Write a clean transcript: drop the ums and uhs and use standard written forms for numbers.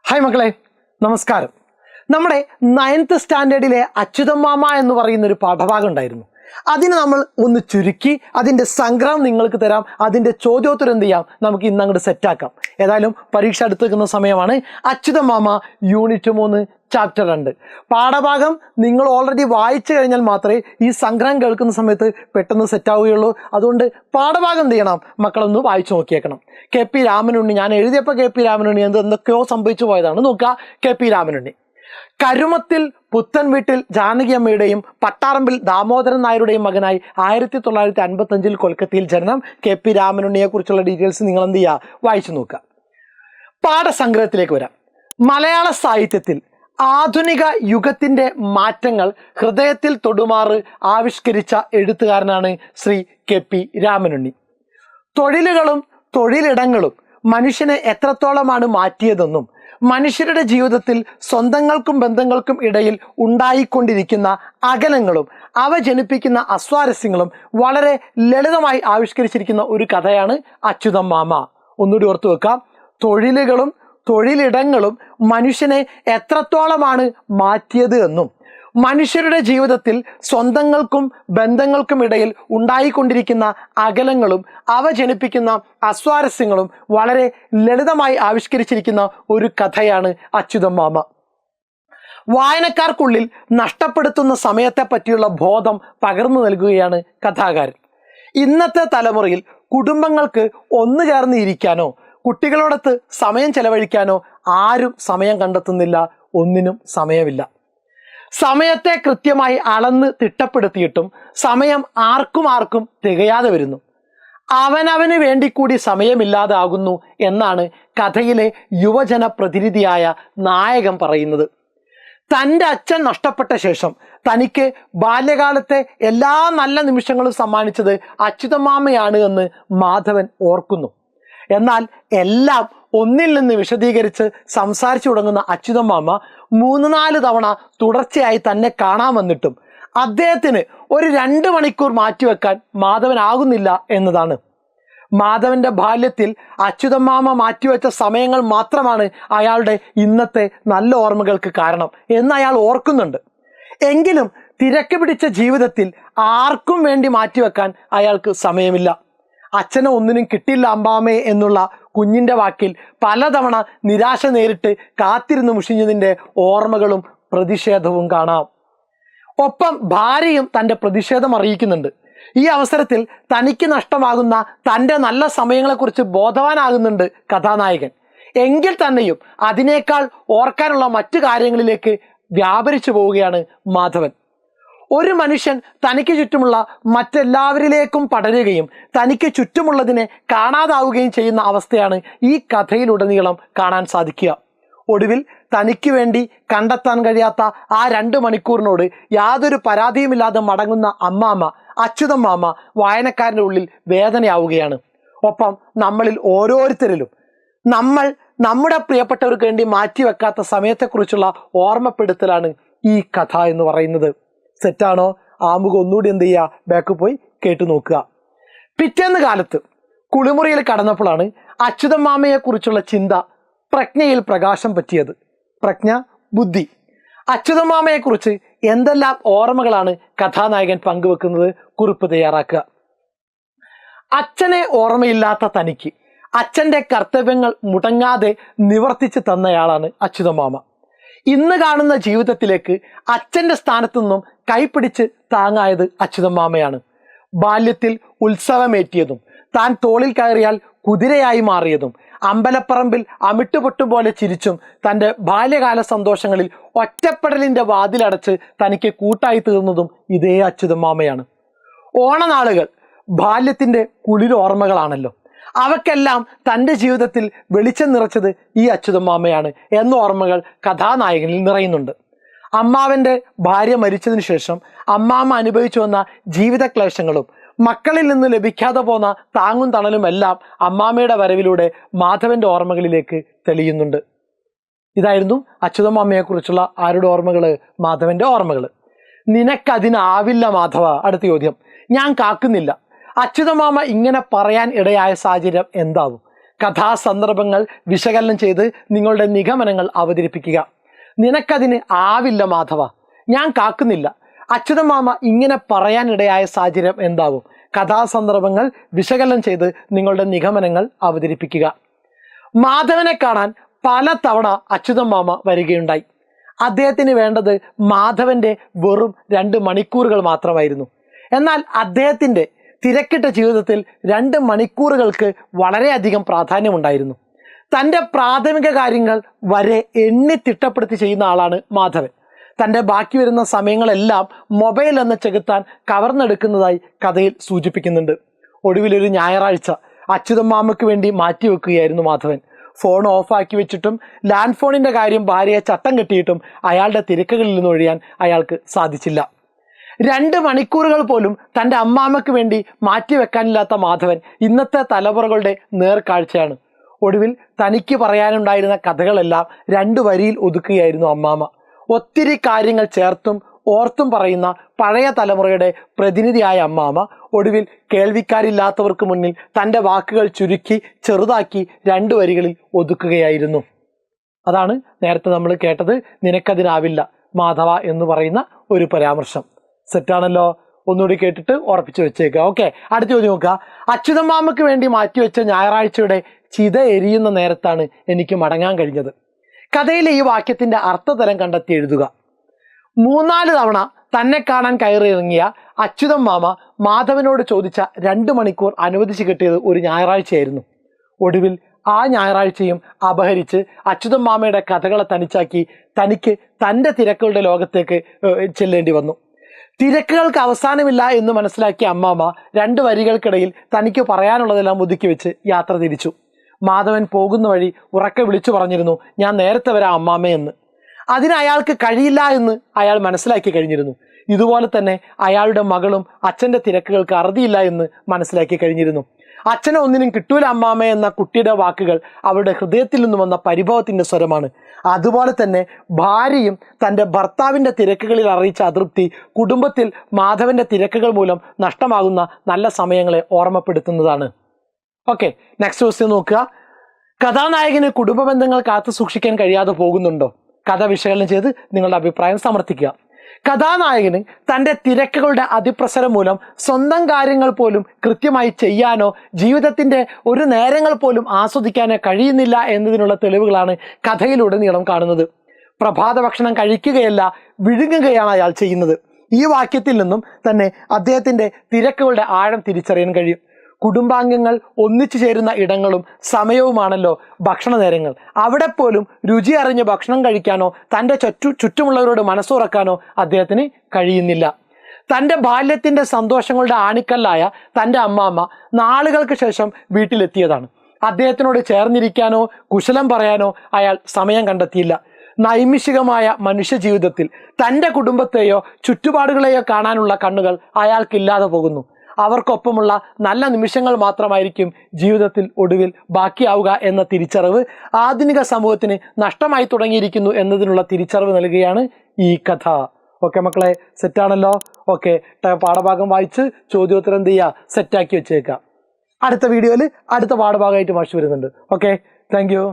Hi മക്കളെ, നമസ്കാരം. നമ്മുടെ 9th സ്റ്റാൻഡേർഡിലെ അച്യുതമാമ എന്ന് പറയുന്ന ഒരു പാഠഭാഗം ഉണ്ടായിരുന്നു. അതിന് നമ്മൾ ഒന്ന് ചുരുക്കി അതിൻ്റെ സംഗ്രഹം നിങ്ങൾക്ക് തരാം. അതിൻ്റെ ചോദ്യോത്തരം എന്ത് ചെയ്യാം, നമുക്ക് ഇന്ന് അങ്ങോട്ട് സെറ്റാക്കാം. ഏതായാലും പരീക്ഷ അടുത്ത് നിൽക്കുന്ന സമയമാണ്. അച്യുതമാമ യൂണിറ്റ് 3 ചാപ്റ്റർ 2 പാഠഭാഗം നിങ്ങൾ ഓൾറെഡി വായിച്ചു കഴിഞ്ഞാൽ മാത്രമേ ഈ സംഗ്രഹം കേൾക്കുന്ന സമയത്ത് പെട്ടെന്ന് സെറ്റാവുകയുള്ളൂ. അതുകൊണ്ട് പാഠഭാഗം എന്ത് ചെയ്യണം, മക്കളൊന്ന് വായിച്ചു നോക്കിയേക്കണം. KP രാമനുണ്ണി, ഞാൻ എഴുതിയപ്പോൾ KP രാമനുണ്ണി എന്തൊക്കെയോ സംഭവിച്ചു പോയതാണ്. നോക്കുക, KP രാമനുണ്ണി. കരുമത്തിൽ പുത്തൻ വീട്ടിൽ ജാനകി അമ്മയുടെയും പട്ടാറമ്പിൽ ദാമോദരൻ നായരുടെയും മകനായി 1955 കൊൽക്കത്തയിൽ ജനനം. KP രാമനുണ്ണിയെ കുറിച്ചുള്ള ഡീറ്റെയിൽസ് നിങ്ങൾ എന്ത് ചെയ്യുക, വായിച്ചു നോക്കുക. പാഠസംഗ്രഹത്തിലേക്ക് വരാം. മലയാള സാഹിത്യത്തിൽ ആധുനിക യുഗത്തിൻ്റെ മാറ്റങ്ങൾ ഹൃദയത്തിൽ തൊടുമാറ് ആവിഷ്കരിച്ച എഴുത്തുകാരനാണ് ശ്രീ KP രാമനുണ്ണി. തൊഴിലുകളും തൊഴിലിടങ്ങളും മനുഷ്യനെ എത്രത്തോളമാണ് മാറ്റിയതെന്നും മനുഷ്യരുടെ ജീവിതത്തിൽ സ്വന്തങ്ങൾക്കും ബന്ധങ്ങൾക്കും ഇടയിൽ ഉണ്ടായിക്കൊണ്ടിരിക്കുന്ന അകലങ്ങളും അവ ജനിപ്പിക്കുന്ന അസ്വാരസ്യങ്ങളും വളരെ ലളിതമായി ആവിഷ്കരിച്ചിരിക്കുന്ന ഒരു കഥയാണ് അച്യുതമാമ. ഒന്നുകൂടി ഓർത്തു വെക്കാം. തൊഴിലുകളും തൊഴിലിടങ്ങളും മനുഷ്യനെ എത്രത്തോളമാണ് മാറ്റിയത് എന്നും മനുഷ്യരുടെ ജീവിതത്തിൽ സ്വന്തങ്ങൾക്കും ബന്ധങ്ങൾക്കും ഇടയിൽ ഉണ്ടായിക്കൊണ്ടിരിക്കുന്ന അകലങ്ങളും അവ ജനിപ്പിക്കുന്ന അസ്വാരസ്യങ്ങളും വളരെ ലളിതമായി ആവിഷ്കരിച്ചിരിക്കുന്ന ഒരു കഥയാണ് അച്യുതമാമ. വായനക്കാർക്കുള്ളിൽ നഷ്ടപ്പെടുത്തുന്ന സമയത്തെ പറ്റിയുള്ള ബോധം പകർന്നു നൽകുകയാണ് കഥാകാരൻ. ഇന്നത്തെ തലമുറയിൽ കുടുംബങ്ങൾക്ക് ഒന്നു ചേർന്ന് ഇരിക്കാനോ കുട്ടികളോടൊത്ത് സമയം ചെലവഴിക്കാനോ ആരും സമയം കണ്ടെത്തുന്നില്ല. ഒന്നിനും സമയമില്ല. സമയത്തെ കൃത്യമായി അളന്ന് തിട്ടപ്പെടുത്തിയിട്ടും സമയം ആർക്കും തികയാതെ വരുന്നു. അവനവന് വേണ്ടി കൂടി സമയമില്ലാതാകുന്നു എന്നാണ് കഥയിലെ യുവജന പ്രതിനിധിയായ നായകൻ പറയുന്നത്. തൻ്റെ അച്ഛൻ നഷ്ടപ്പെട്ട ശേഷം തനിക്ക് ബാല്യകാലത്തെ എല്ലാ നല്ല നിമിഷങ്ങളും സമ്മാനിച്ചത് അച്യുതമാമയാണ് എന്ന് മാധവൻ ഓർക്കുന്നു. എന്നാൽ എല്ലാം ഒന്നിൽ നിന്ന് വിശദീകരിച്ച് സംസാരിച്ചു തുടങ്ങുന്ന അച്യുതമാമ 3-4 തവണ തുടർച്ചയായി തന്നെ കാണാൻ വന്നിട്ടും അദ്ദേഹത്തിന് ഒരു 2 മണിക്കൂർ മാറ്റിവെക്കാൻ മാധവനാകുന്നില്ല എന്നതാണ്. മാധവന്റെ ബാല്യത്തിൽ അച്യുതമാമ മാറ്റിവെച്ച സമയങ്ങൾ മാത്രമാണ് അയാളുടെ ഇന്നത്തെ നല്ല ഓർമ്മകൾക്ക് കാരണം എന്ന് അയാൾ ഓർക്കുന്നുണ്ട്. എങ്കിലും തിരക്ക് പിടിച്ച ജീവിതത്തിൽ ആർക്കും വേണ്ടി മാറ്റിവെക്കാൻ അയാൾക്ക് സമയമില്ല. അച്ഛനെ ഒന്നിനും കിട്ടില്ല അമ്പാമേ എന്നുള്ള കുഞ്ഞിൻ്റെ വാക്കിൽ പലതവണ നിരാശ നേരിട്ട് കാത്തിരുന്ന് മുഷിഞ്ഞതിൻ്റെ ഓർമ്മകളും പ്രതിഷേധവും കാണാം. ഒപ്പം ഭാര്യയും തൻ്റെ പ്രതിഷേധം അറിയിക്കുന്നുണ്ട്. ഈ അവസരത്തിൽ തനിക്ക് നഷ്ടമാകുന്ന തൻ്റെ നല്ല സമയങ്ങളെക്കുറിച്ച് ബോധവാനാകുന്നുണ്ട് കഥാനായകൻ. എങ്കിൽ തന്നെയും അതിനേക്കാൾ ഓർക്കാനുള്ള മറ്റു കാര്യങ്ങളിലേക്ക് വ്യാപരിച്ചു പോവുകയാണ് മാധവൻ. ഒരു മനുഷ്യൻ തനിക്ക് ചുറ്റുമുള്ള മറ്റെല്ലാവരിലേക്കും പടരുകയും തനിക്ക് ചുറ്റുമുള്ളതിനെ കാണാതാവുകയും ചെയ്യുന്ന അവസ്ഥയാണ് ഈ കഥയിലുടനീളം കാണാൻ സാധിക്കുക. ഒടുവിൽ തനിക്ക് വേണ്ടി കണ്ടെത്താൻ കഴിയാത്ത ആ 2 മണിക്കൂറിനോട് യാതൊരു പരാതിയുമില്ലാതെ മടങ്ങുന്ന അമ്മാമ്മ അച്യുതമാമ വായനക്കാരൻ്റെ ഉള്ളിൽ വേദനയാവുകയാണ്. ഒപ്പം നമ്മളിൽ ഓരോരുത്തരിലും നമ്മൾ നമ്മുടെ പ്രിയപ്പെട്ടവർക്ക് വേണ്ടി മാറ്റിവെക്കാത്ത സമയത്തെക്കുറിച്ചുള്ള ഓർമ്മപ്പെടുത്തലാണ് ഈ കഥ എന്ന് പറയുന്നത്. സെറ്റാണോ? ആമുഖം ഒന്നുകൂടി എന്ത് ചെയ്യുക, ബാക്ക് പോയി കേട്ടു നോക്കുക. പിറ്റേന്ന് കാലത്ത് കുളിമുറിയിൽ കടന്നപ്പോഴാണ് അച്യുതമാമയെക്കുറിച്ചുള്ള ചിന്ത പ്രജ്ഞയിൽ പ്രകാശം പറ്റിയത്. പ്രജ്ഞ, ബുദ്ധി. അച്യുതമാമയെക്കുറിച്ച് എന്തെല്ലാം ഓർമ്മകളാണ് കഥാനായകൻ പങ്കുവെക്കുന്നത്? കുറിപ്പ് തയ്യാറാക്കുക. അച്ഛനെ ഓർമ്മയില്ലാത്ത തനിക്ക് അച്ഛൻ്റെ കർത്തവ്യങ്ങൾ മുടങ്ങാതെ നിവർത്തിച്ച് തന്നയാളാണ് അച്യുതമാമ. ഇന്ന് കാണുന്ന ജീവിതത്തിലേക്ക് അച്ഛൻ്റെ സ്ഥാനത്തു നിന്നും കൈപ്പിടിച്ച് താങ്ങായത് അച്യുതമാമയാണ്. ബാല്യത്തിൽ ഉത്സവമേറ്റിയതും താൻ തോളിൽ കയറിയാൽ കുതിരയായി മാറിയതും അമ്പലപ്പറമ്പിൽ അമിട്ടുപൊട്ടു പോലെ ചിരിച്ചും തൻ്റെ ബാല്യകാല സന്തോഷങ്ങളിൽ ഒറ്റപ്പെടലിൻ്റെ വാതിലടച്ച് തനിക്ക് കൂട്ടായി തീർന്നതും ഇതേ അച്യുതമാമയാണ്. ഓണനാളുകൾ ബാല്യത്തിൻ്റെ കുളിരോർമ്മകളാണല്ലോ. അവക്കെല്ലാം തൻ്റെ ജീവിതത്തിൽ വെളിച്ചം നിറച്ചത് ഈ അച്യുതമാമയാണ് എന്ന ഓർമ്മകൾ കഥാനായകനിൽ നിറയുന്നുണ്ട്. അമ്മാവൻ്റെ ഭാര്യ മരിച്ചതിന് ശേഷം അമ്മാമ്മ അനുഭവിച്ചു വന്ന ജീവിത ക്ലേശങ്ങളും മക്കളിൽ നിന്ന് ലഭിക്കാതെ പോന്ന താങ്ങും തണലും എല്ലാം അമ്മാമ്മയുടെ വരവിലൂടെ മാധവന്റെ ഓർമ്മകളിലേക്ക് തെളിയുന്നുണ്ട്. ഇതായിരുന്നു അച്യുതമാമയെക്കുറിച്ചുള്ള ആരുടെ ഓർമ്മകൾ? മാധവന്റെ ഓർമ്മകൾ. നിനക്കതിനാവില്ല മാധവ. അടുത്ത ചോദ്യം. ഞാൻ കാക്കുന്നില്ല. അച്യുതമാമ ഇങ്ങനെ പറയാൻ ഇടയായ സാഹചര്യം എന്താവും? കഥാസന്ദർഭങ്ങൾ വിശകലനം ചെയ്ത് നിങ്ങളുടെ നിഗമനങ്ങൾ അവതരിപ്പിക്കുക. നിനക്കതിന് ആവില്ല മാധവ, ഞാൻ കാക്കുന്നില്ല. അച്യുതൻ മാമ ഇങ്ങനെ പറയാനിടയായ സാഹചര്യം എന്താവും? കഥാസന്ദർഭങ്ങൾ വിശകലനം ചെയ്ത് നിങ്ങളുടെ നിഗമനങ്ങൾ അവതരിപ്പിക്കുക. മാധവനെ കാണാൻ പല തവണ അച്യുതൻ മാമ വരികയുണ്ടായി. അദ്ദേഹത്തിന് വേണ്ടത് മാധവന്റെ വെറും 2 മണിക്കൂറുകൾ മാത്രമായിരുന്നു. എന്നാൽ അദ്ദേഹത്തിൻ്റെ തിരക്കിട്ട ജീവിതത്തിൽ 2 മണിക്കൂറുകൾക്ക് വളരെയധികം പ്രാധാന്യമുണ്ടായിരുന്നു. തൻ്റെ പ്രാഥമിക കാര്യങ്ങൾ വരെ എണ്ണി തിട്ടപ്പെടുത്തി ചെയ്യുന്ന ആളാണ് മാധവൻ. തൻ്റെ ബാക്കി വരുന്ന സമയങ്ങളെല്ലാം മൊബൈൽ എന്ന ചെകുത്താൻ കവർന്നെടുക്കുന്നതായി കഥയിൽ സൂചിപ്പിക്കുന്നുണ്ട്. ഒടുവിലൊരു ഞായറാഴ്ച അച്യുതൻ മാമയ്ക്ക് വേണ്ടി മാറ്റിവെക്കുകയായിരുന്നു മാധവൻ. ഫോൺ ഓഫാക്കി വെച്ചിട്ടും ലാൻഡ് ഫോണിൻ്റെ കാര്യം ഭാര്യയെ ചട്ടം കെട്ടിയിട്ടും അയാളുടെ തിരക്കുകളിൽ നിന്ന് ഒഴിയാൻ അയാൾക്ക് സാധിച്ചില്ല. 2 മണിക്കൂറുകൾ പോലും തൻ്റെ അമ്മാമ്മയ്ക്ക് വേണ്ടി മാറ്റിവെക്കാനില്ലാത്ത മാധവൻ ഇന്നത്തെ തലമുറകളുടെ നേർക്കാഴ്ചയാണ്. ഒടുവിൽ തനിക്ക് പറയാനുണ്ടായിരുന്ന കഥകളെല്ലാം 2 വരിയിൽ ഒതുക്കുകയായിരുന്നു അമ്മാമ്മ. ഒത്തിരി കാര്യങ്ങൾ ചേർത്തും ഓർത്തും പറയുന്ന പഴയ തലമുറയുടെ പ്രതിനിധിയായ അമ്മാമ്മ ഒടുവിൽ കേൾവിക്കാരില്ലാത്തവർക്ക് മുന്നിൽ തൻ്റെ വാക്കുകൾ ചുരുക്കി ചെറുതാക്കി 2 വരികളിൽ ഒതുക്കുകയായിരുന്നു. അതാണ് നേരത്തെ നമ്മൾ കേട്ടത്, നിനക്കതിനാവില്ല മാധവ എന്ന് പറയുന്ന ഒരു പരാമർശം. സെറ്റാണല്ലോ? ഒന്നുകൂടി കേട്ടിട്ട് ഉറപ്പിച്ചു വെച്ചേക്കുക. ഓക്കെ, അടുത്ത ചോദ്യം നോക്കുക. അച്യുതൻ മാമയ്ക്ക് വേണ്ടി മാറ്റിവെച്ച ഞായറാഴ്ചയുടെ ചിത എരിയുന്ന നേരത്താണ് എനിക്ക് മടങ്ങാൻ കഴിഞ്ഞത്. കഥയിലെ ഈ വാക്യത്തിന്റെ അർത്ഥതലം കണ്ടെത്തി എഴുതുക. 3-4 തവണ തന്നെ കാണാൻ കയറിയിറങ്ങിയ അച്യുതൻ മാമ മാധവനോട് ചോദിച്ച 2 മണിക്കൂർ അനുവദിച്ച് കിട്ടിയത് ഒരു ഞായറാഴ്ചയായിരുന്നു. ഒടുവിൽ ആ ഞായറാഴ്ചയും അപഹരിച്ച് അച്യുതൻ മാമയുടെ കഥകളെ തനിച്ചാക്കി തനിക്ക് തൻ്റെ തിരക്കുകളുടെ ലോകത്തേക്ക് ചെല്ലേണ്ടി വന്നു. തിരക്കുകൾക്ക് അവസാനമില്ല എന്ന് മനസ്സിലാക്കിയ അമ്മാമ്മ 2 വരികൾക്കിടയിൽ തനിക്ക് പറയാനുള്ളതെല്ലാം ഒതുക്കി വെച്ച് യാത്ര തിരിച്ചു. മാധവൻ പോകുന്ന വഴി ഉറക്കെ വിളിച്ചു പറഞ്ഞിരുന്നു, ഞാൻ നേരത്തെ വരാം അമ്മാമ്മയെന്ന്. അതിന് അയാൾക്ക് കഴിയില്ല എന്ന് അയാൾ മനസ്സിലാക്കി കഴിഞ്ഞിരുന്നു. ഇതുപോലെ തന്നെ അയാളുടെ മകളും അച്ഛൻ്റെ തിരക്കുകൾക്ക് അറുതിയില്ല എന്ന് മനസ്സിലാക്കി കഴിഞ്ഞിരുന്നു. അച്ഛനെ ഒന്നിനും കിട്ടൂല അമ്മാമ്മ എന്ന കുട്ടിയുടെ വാക്കുകൾ അവരുടെ ഹൃദയത്തിൽ നിന്നും വന്ന പരിഭവത്തിൻ്റെ സ്വരമാണ്. അതുപോലെ തന്നെ ഭാര്യയും തൻ്റെ ഭർത്താവിൻ്റെ തിരക്കുകളിൽ അറിയിച്ച അതൃപ്തി കുടുംബത്തിൽ മാധവൻ്റെ തിരക്കുകൾ മൂലം നഷ്ടമാകുന്ന നല്ല സമയങ്ങളെ ഓർമ്മപ്പെടുത്തുന്നതാണ്. ഓക്കെ, നെക്സ്റ്റ് ക്വസ്റ്റ്യൻ നോക്കുക. കഥാനായകന് കുടുംബ ബന്ധങ്ങൾ കാത്തു സൂക്ഷിക്കാൻ കഴിയാതെ പോകുന്നുണ്ടോ? കഥ വിശകലനം ചെയ്ത് നിങ്ങളുടെ അഭിപ്രായം സമർത്ഥിക്കുക. കഥാനായകന് തൻ്റെ തിരക്കുകളുടെ അതിപ്രസരം മൂലം സ്വന്തം കാര്യങ്ങൾ പോലും കൃത്യമായി ചെയ്യാനോ ജീവിതത്തിൻ്റെ ഒരു നേരങ്ങൾ പോലും ആസ്വദിക്കാനോ കഴിയുന്നില്ല എന്നതിനുള്ള തെളിവുകളാണ് കഥയിലുടനീളം കാണുന്നത്. പ്രഭാത ഭക്ഷണം കഴിക്കുകയല്ല, വിഴുങ്ങുകയാണ് അയാൾ ചെയ്യുന്നത്. ഈ വാക്യത്തിൽ നിന്നും തന്നെ അദ്ദേഹത്തിൻ്റെ തിരക്കുകളുടെ ആഴം തിരിച്ചറിയാൻ കഴിയും. കുടുംബാംഗങ്ങൾ ഒന്നിച്ചു ചേരുന്ന ഇടങ്ങളും സമയവുമാണല്ലോ ഭക്ഷണ നേരങ്ങൾ. അവിടെ പോലും രുചി അറിഞ്ഞ് ഭക്ഷണം കഴിക്കാനോ തൻ്റെ ചുറ്റുമുള്ളവരോട് മനസ്സുറക്കാനോ അദ്ദേഹത്തിന് കഴിയുന്നില്ല. തൻ്റെ ബാല്യത്തിൻ്റെ സന്തോഷങ്ങളുടെ ആണിക്കല്ലായ തൻ്റെ അമ്മാമ്മ നാളുകൾക്ക് ശേഷം വീട്ടിലെത്തിയതാണ്. അദ്ദേഹത്തിനോട് ചേർന്നിരിക്കാനോ കുശലം പറയാനോ അയാൾ സമയം കണ്ടെത്തിയില്ല. നൈമിഷികമായ മനുഷ്യ ജീവിതത്തിൽ തൻ്റെ കുടുംബത്തെയോ ചുറ്റുപാടുകളെയോ കാണാനുള്ള കണ്ണുകൾ അയാൾക്കില്ലാതെ പോകുന്നു. അവർക്കൊപ്പമുള്ള നല്ല നിമിഷങ്ങൾ മാത്രമായിരിക്കും ജീവിതത്തിൽ ഒടുവിൽ ബാക്കിയാവുക എന്ന തിരിച്ചറിവ് ആധുനിക സമൂഹത്തിന് നഷ്ടമായി തുടങ്ങിയിരിക്കുന്നു എന്നതിനുള്ള തിരിച്ചറിവ് നൽകുകയാണ് ഈ കഥ. ഓക്കെ മക്കളെ, സെറ്റാണല്ലോ? ഓക്കെ, പാഠഭാഗം വായിച്ച് ചോദ്യോത്തരം എന്ത് ചെയ്യുക, സെറ്റാക്കി വെച്ചേക്കാം. അടുത്ത വീഡിയോയിൽ അടുത്ത പാഠഭാഗമായിട്ട് മാഷ് വരുന്നുണ്ട്. Okay, thank you.